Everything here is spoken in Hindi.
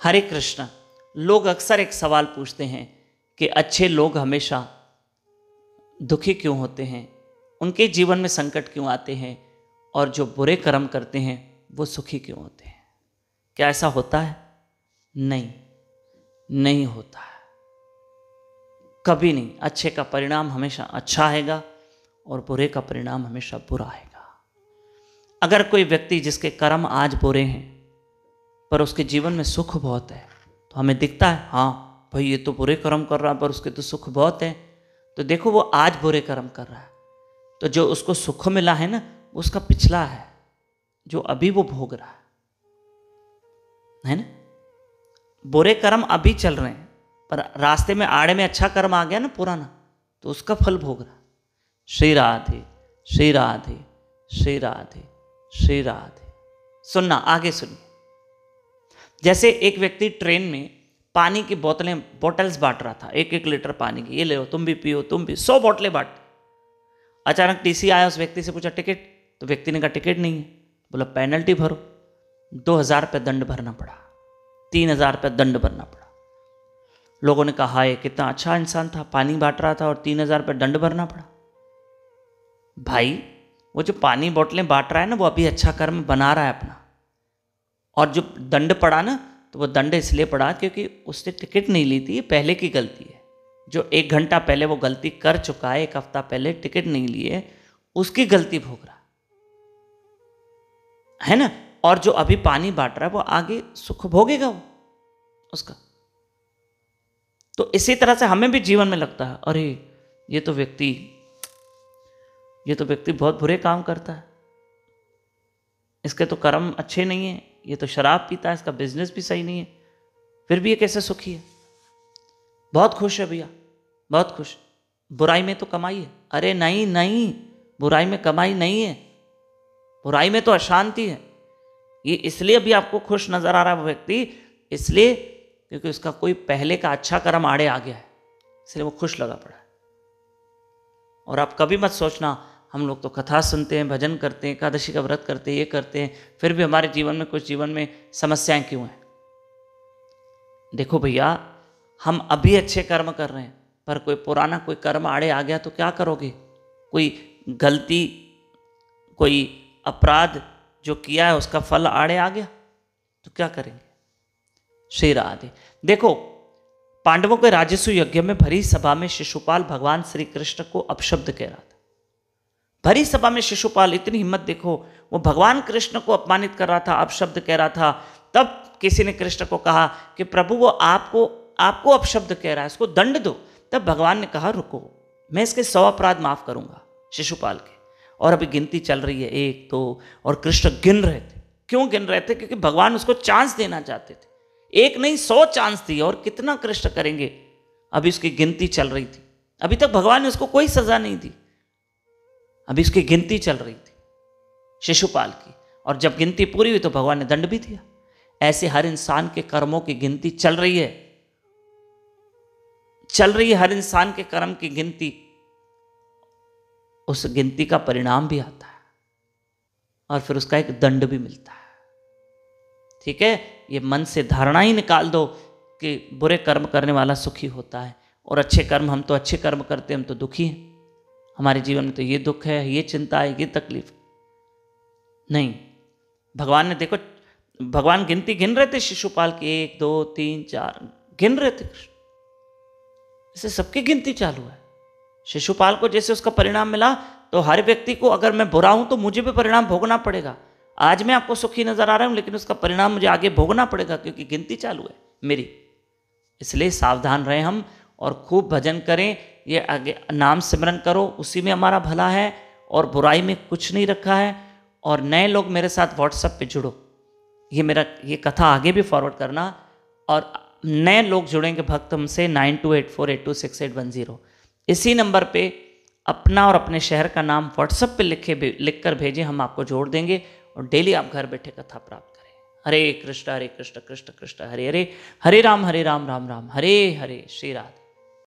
हरे कृष्ण। लोग अक्सर एक सवाल पूछते हैं कि अच्छे लोग हमेशा दुखी क्यों होते हैं, उनके जीवन में संकट क्यों आते हैं, और जो बुरे कर्म करते हैं वो सुखी क्यों होते हैं। क्या ऐसा होता है? नहीं, नहीं होता है, कभी नहीं। अच्छे का परिणाम हमेशा अच्छा आएगा और बुरे का परिणाम हमेशा बुरा आएगा। अगर कोई व्यक्ति जिसके कर्म आज बुरे हैं पर उसके जीवन में सुख बहुत है, तो हमें दिखता है हाँ भाई ये तो बुरे कर्म कर रहा है पर उसके तो सुख बहुत है, तो देखो वो आज बुरे कर्म कर रहा है, तो जो उसको सुख मिला है ना वो उसका पिछला है जो अभी वो भोग रहा है ना। बुरे कर्म अभी चल रहे हैं पर रास्ते में आड़े में अच्छा कर्म आ गया ना पुराना, तो उसका फल भोग रहा है। श्री राधे श्री राधे श्री राधे श्री राधे। सुनना, आगे सुनिए। जैसे एक व्यक्ति ट्रेन में पानी की बॉटल्स बांट रहा था, 1-1 लीटर पानी की, ये ले लो तुम भी पियो, तुम भी, 100 बोतलें बांट। अचानक टीसी आया, उस व्यक्ति से पूछा टिकट, तो व्यक्ति ने कहा टिकट नहीं है। बोला पेनल्टी भरो। 2000 रुपये दंड भरना पड़ा, 3000 रुपये दंड भरना पड़ा। लोगों ने कहा हाय कितना अच्छा इंसान था, पानी बांट रहा था और 3000 रुपये दंड भरना पड़ा। भाई वो जो पानी बोतलें बांट रहा है ना वो अभी अच्छा कर्म बना रहा है अपना, और जो दंड पड़ा ना तो वो दंड इसलिए पड़ा क्योंकि उसने टिकट नहीं ली थी, ये पहले की गलती है। जो 1 घंटा पहले वो गलती कर चुका है, 1 हफ्ता पहले टिकट नहीं लिए, उसकी गलती भोग रहा है ना। और जो अभी पानी बांट रहा है वो आगे सुख भोगेगा वो उसका। तो इसी तरह से हमें भी जीवन में लगता है अरे ये तो व्यक्ति बहुत बुरे काम करता है, इसके तो कर्म अच्छे नहीं है, ये तो शराब पीता है, इसका बिजनेस भी सही नहीं है, फिर भी ये कैसे सुखी है, बहुत खुश है भैया, बहुत खुश, बुराई में तो कमाई है। अरे नहीं नहीं, बुराई में कमाई नहीं है, बुराई में तो अशांति है। ये इसलिए भी आपको खुश नजर आ रहा है वो व्यक्ति, इसलिए क्योंकि उसका कोई पहले का अच्छा कर्म आड़े आ गया है, इसलिए वो खुश लगा पड़ा है। और आप कभी मत सोचना हम लोग तो कथा सुनते हैं, भजन करते हैं, एकादशी का व्रत करते हैं, ये करते हैं, फिर भी हमारे जीवन में जीवन में समस्याएं क्यों हैं। देखो भैया, हम अभी अच्छे कर्म कर रहे हैं पर कोई पुराना कोई कर्म आड़े आ गया तो क्या करोगे। कोई गलती, कोई अपराध जो किया है उसका फल आड़े आ गया तो क्या करेंगे। श्री राधे। देखो, पांडवों के राजस्व यज्ञ में भरी सभा में शिशुपाल भगवान श्री कृष्ण को अपशब्द कह रहा था। भरी सभा में शिशुपाल, इतनी हिम्मत देखो, वो भगवान कृष्ण को अपमानित कर रहा था, अपशब्द कह रहा था। तब किसी ने कृष्ण को कहा कि प्रभु वो आपको अपशब्द कह रहा है, इसको दंड दो। तब भगवान ने कहा रुको, मैं इसके 100 अपराध माफ करूंगा शिशुपाल के। और अभी गिनती चल रही है 1 2, और कृष्ण गिन रहे थे। क्यों गिन रहे थे? क्योंकि भगवान उसको चांस देना चाहते थे। 1 नहीं 100 चांस दिए, और कितना कृष्ण करेंगे। अभी उसकी गिनती चल रही थी, अभी तक भगवान ने उसको कोई सजा नहीं दी, अभी उसकी गिनती चल रही थी शिशुपाल की। और जब गिनती पूरी हुई तो भगवान ने दंड भी दिया। ऐसे हर इंसान के कर्मों की गिनती चल रही है, हर इंसान के कर्म की गिनती। उस गिनती का परिणाम भी आता है और फिर उसका एक दंड भी मिलता है। ठीक है, ये मन से धारणा ही निकाल दो कि बुरे कर्म करने वाला सुखी होता है और अच्छे कर्म, हम तो अच्छे कर्म करते हैं, हम तो दुखी हैं, हमारे जीवन में तो ये दुख है, ये चिंता है, ये तकलीफ। नहीं, भगवान ने देखो, भगवान गिनती गिन रहे थे शिशुपाल की, 1 2 3 4 गिन रहे थे कृष्ण। इसे सबकी गिनती चालू है। शिशुपाल को जैसे उसका परिणाम मिला, तो हर व्यक्ति को, अगर मैं बुरा हूं तो मुझे भी परिणाम भोगना पड़ेगा। आज मैं आपको सुखी नजर आ रहा हूं, लेकिन उसका परिणाम मुझे आगे भोगना पड़ेगा, क्योंकि गिनती चालू है मेरी। इसलिए सावधान रहें हम, और खूब भजन करें, ये आगे नाम सिमरन करो, उसी में हमारा भला है, और बुराई में कुछ नहीं रखा है। और नए लोग मेरे साथ व्हाट्सएप पे जुड़ो, ये कथा आगे भी फॉरवर्ड करना, और नए लोग जुड़ेंगे भक्त हमसे 9284826810। इसी नंबर पे अपना और अपने शहर का नाम व्हाट्सएप पे लिख कर भेजें, हम आपको जोड़ देंगे, और डेली आप घर बैठे कथा प्राप्त करें। हरे कृष्ण कृष्ण कृष्ण हरे हरे, हरे राम राम राम हरे हरे। श्री राधे।